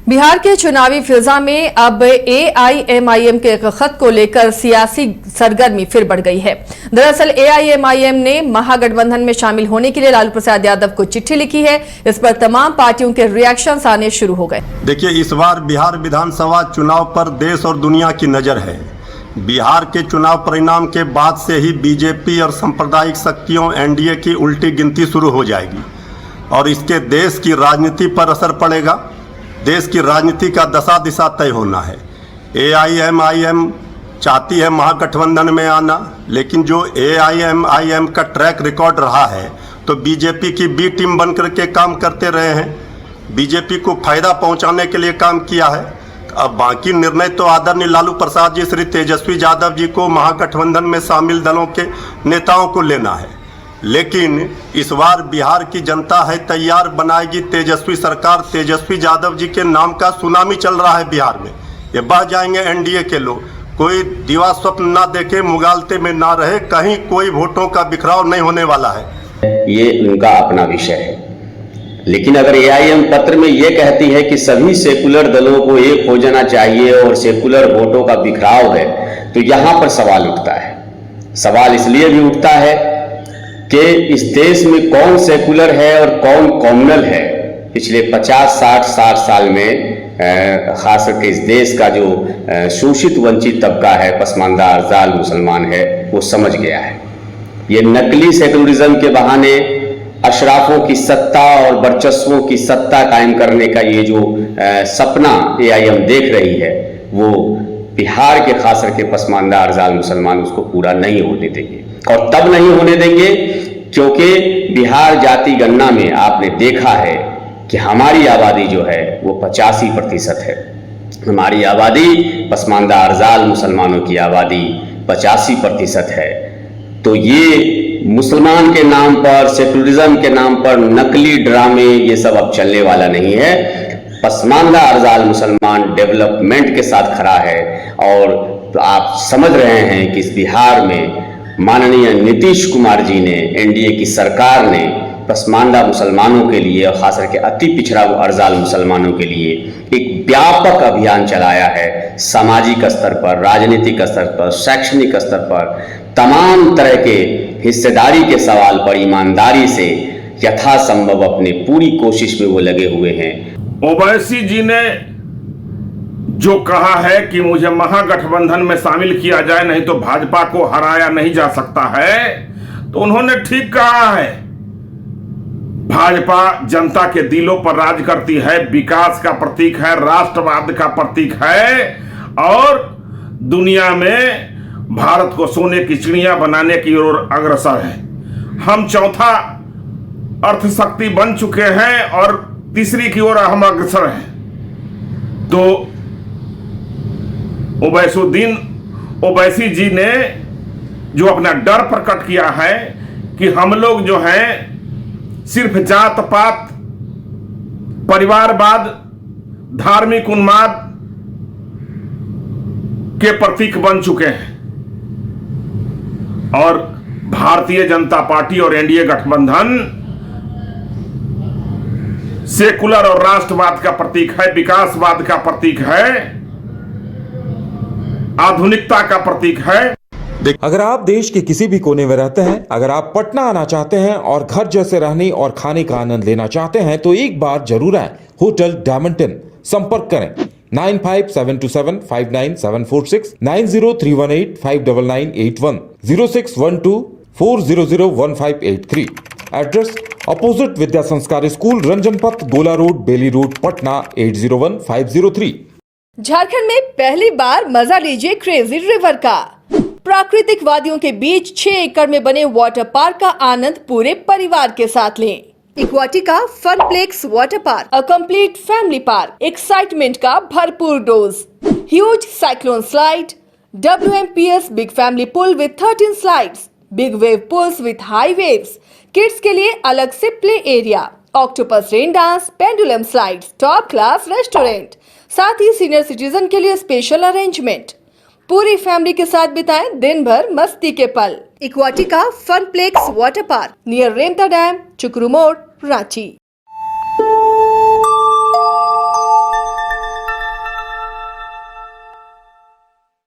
बिहार के चुनावी फिजा में अब एआईएमआईएम के खत को लेकर सियासी सरगर्मी फिर बढ़ गई है। दरअसल एआईएमआईएम ने महागठबंधन में शामिल होने के लिए लालू प्रसाद यादव को चिट्ठी लिखी है। इस पर तमाम पार्टियों के रिएक्शंस आने शुरू हो गए। देखिए, इस बार बिहार विधानसभा चुनाव पर देश और दुनिया की नजर है। बिहार के चुनाव परिणाम के बाद से ही बीजेपी और सांप्रदायिक शक्तियों एनडीए की उल्टी गिनती शुरू हो जाएगी और इसके देश की राजनीति पर असर पड़ेगा। देश की राजनीति का दशा दिशा तय होना है। एआईएमआईएम चाहती है महागठबंधन में आना, लेकिन जो एआईएमआईएम का ट्रैक रिकॉर्ड रहा है तो बीजेपी की बी टीम बनकर के काम करते रहे हैं, बीजेपी को फायदा पहुंचाने के लिए काम किया है। अब बाकी निर्णय तो आदरणीय लालू प्रसाद जी, श्री तेजस्वी यादव जी को महागठबंधन में शामिल दलों के नेताओं को लेना है, लेकिन इस बार बिहार की जनता है तैयार बनाएगी तेजस्वी सरकार। तेजस्वी यादव जी के नाम का सुनामी चल रहा है बिहार में। ये बह जाएंगे एनडीए के लोग। कोई दिवा स्वप्न ना देखे, मुगालते में ना रहे, कहीं कोई वोटों का बिखराव नहीं होने वाला है। ये उनका अपना विषय है, लेकिन अगर एआईएम पत्र में ये कहती है कि सभी सेकुलर दलों को एक हो जाना चाहिए और सेकुलर वोटों का बिखराव है, तो यहां पर सवाल उठता है। सवाल इसलिए भी उठता है कि इस देश में कौन सेकुलर है और कौन कॉम्युनल है। पिछले 50-60 साल में खास करके इस देश का जो शोषित वंचित तबका है, पसमानदा अरजाल मुसलमान है, वो समझ गया है। ये नकली सेकुलरिज्म के बहाने अशराफों की सत्ता और वर्चस्वों की सत्ता कायम करने का ये जो सपना एआईएम देख रही है, वो बिहार के खास करके पसमानदा अरजाल मुसलमान उसको पूरा नहीं होने देंगे। और तब नहीं होने देंगे क्योंकि बिहार जाति गणना में आपने देखा है कि हमारी आबादी जो है वो 85% है। हमारी आबादी पसमानदा अरजाल मुसलमानों की आबादी 85% है। तो ये मुसलमान के नाम पर, सेकुलरिज्म के नाम पर नकली ड्रामे, ये सब अब चलने वाला नहीं है। पसमानदा अरजाल मुसलमान डेवलपमेंट के साथ खड़ा है और आप समझ रहे हैं कि इस बिहार में माननीय नीतीश कुमार जी ने, एनडीए की सरकार ने पसमानदा मुसलमानों के लिए और खास करके अति पिछड़ा अरजाल मुसलमानों के लिए एक व्यापक अभियान चलाया है। सामाजिक स्तर पर, राजनीतिक स्तर पर, शैक्षणिक स्तर पर, तमाम तरह के हिस्सेदारी के सवाल पर ईमानदारी से यथासंभव अपनी पूरी कोशिश में वो लगे हुए हैं। ओवैसी जी ने जो कहा है कि मुझे महागठबंधन में शामिल किया जाए, नहीं तो भाजपा को हराया नहीं जा सकता है, तो उन्होंने ठीक कहा है। भाजपा जनता के दिलों पर राज करती है, विकास का प्रतीक है, राष्ट्रवाद का प्रतीक है और दुनिया में भारत को सोने की चिड़िया बनाने की ओर अग्रसर है। हम चौथा अर्थशक्ति बन चुके हैं और तीसरी की ओर हम अग्रसर हैं। तो ओवैसी जी ने जो अपना डर प्रकट किया है कि हम लोग जो हैं सिर्फ जात पात, परिवारवाद, धार्मिक उन्माद के प्रतीक बन चुके हैं और भारतीय जनता पार्टी और एनडीए गठबंधन सेकुलर और राष्ट्रवाद का प्रतीक है, विकासवाद का प्रतीक है, आधुनिकता का प्रतीक है। अगर आप देश के किसी भी कोने में रहते हैं, अगर आप पटना आना चाहते हैं और घर जैसे रहने और खाने का आनंद लेना चाहते हैं, तो एक बार जरूर आए होटल डायमंड इन। संपर्क करें 9572759746, 9031859981, 0612400158 एड्रेस अपोजिट विद्या संस्कार स्कूल, रंजन पथ, गोला रोड, बेली रोड, पटना 801503। झारखंड में पहली बार मजा लीजिए क्रेजी रिवर का। प्राकृतिक वादियों के बीच 6 एकड़ में बने वाटर पार्क का आनंद पूरे परिवार के साथ लें। Aquatica Funplex water park, a complete family park, excitement का भरपूर dose, huge cyclone slide, WMPS big family pool with 13 slides, big wave pools with high waves, kids के लिए अलग से play area, octopus rain dance, pendulum slides, top class restaurant, साथ ही senior citizen के लिए स्पेशल अरेंजमेंट। पूरी family के साथ बिताएं दिन भर मस्ती के पल। इक्वाटिका Funplex water park near Remta dam, चुकरू मोड़, रांची।